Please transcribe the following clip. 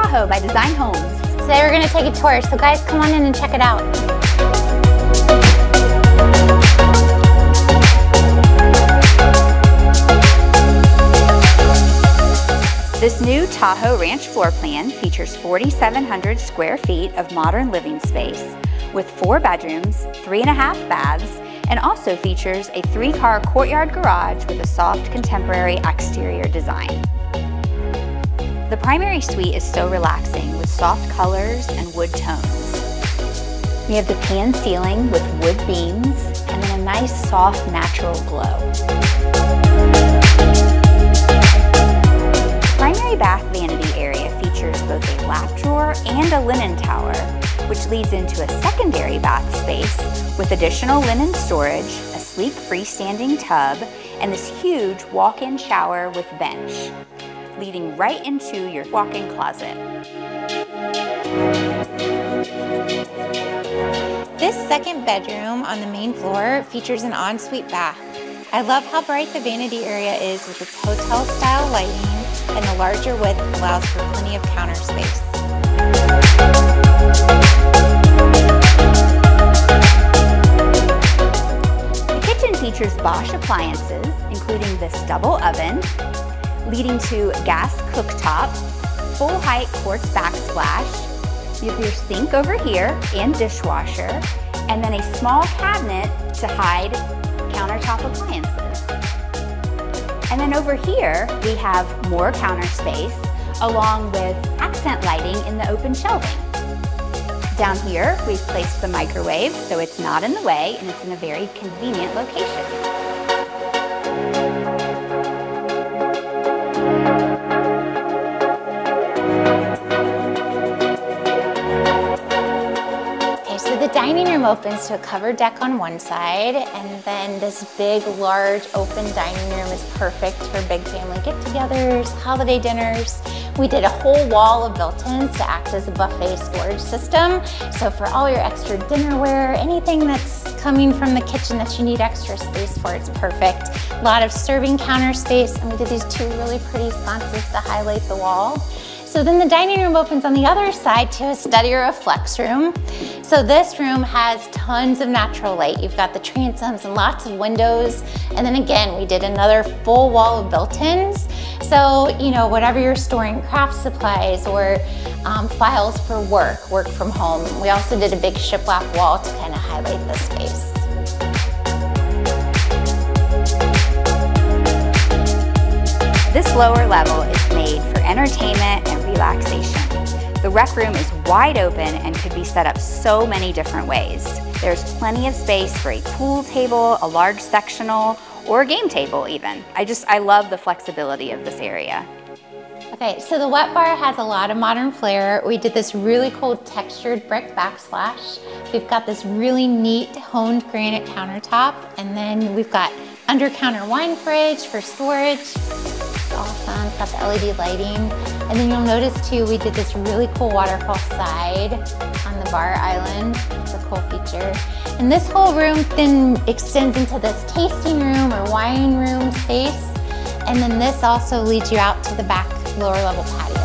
Tahoe by Design Homes. Today we're going to take a tour, so guys, come on in and check it out. This new Tahoe Ranch floor plan features 4,700 square feet of modern living space with 4 bedrooms, 3.5 baths, and also features a 3-car courtyard garage with a soft contemporary exterior design. The primary suite is so relaxing with soft colors and wood tones. We have the pan ceiling with wood beams and then a nice soft natural glow. The primary bath vanity area features both a lap drawer and a linen tower, which leads into a secondary bath space with additional linen storage, a sleek freestanding tub, and this huge walk-in shower with bench, leading right into your walk-in closet. This second bedroom on the main floor features an ensuite bath. I love how bright the vanity area is with its hotel-style lighting, and the larger width allows for plenty of counter space. The kitchen features Bosch appliances, including this double oven, leading to gas cooktop, full-height quartz backsplash. You have your sink over here and dishwasher, and then a small cabinet to hide countertop appliances. And then over here, we have more counter space, along with accent lighting in the open shelving. Down here, we've placed the microwave, so it's not in the way, and it's in a very convenient location. The dining room opens to a covered deck on one side, and then this big, large, open dining room is perfect for big family get-togethers, holiday dinners. We did a whole wall of built-ins to act as a buffet storage system. So for all your extra dinnerware, anything that's coming from the kitchen that you need extra space for, it's perfect. A lot of serving counter space, and we did these 2 really pretty sconces to highlight the wall. So then the dining room opens on the other side to a study or a flex room. So this room has tons of natural light. You've got the transoms and lots of windows. And then again, we did another full wall of built-ins. So, you know, whatever you're storing craft supplies or files for work from home. We also did a big shiplap wall to kind of highlight the space. This lower level is made for entertainment and relaxation. The rec room is wide open and could be set up so many different ways. There's plenty of space for a pool table, a large sectional, or a game table even. I love the flexibility of this area. Okay, so the wet bar has a lot of modern flair. We did this really cool textured brick backsplash. We've got this really neat honed granite countertop, and then we've got under counter wine fridge for storage. It's awesome, it's got the LED lighting. And then you'll notice too, we did this really cool waterfall side on the bar island. It's a cool feature. And this whole room then extends into this tasting room or wine room space. And then this also leads you out to the back lower level patio.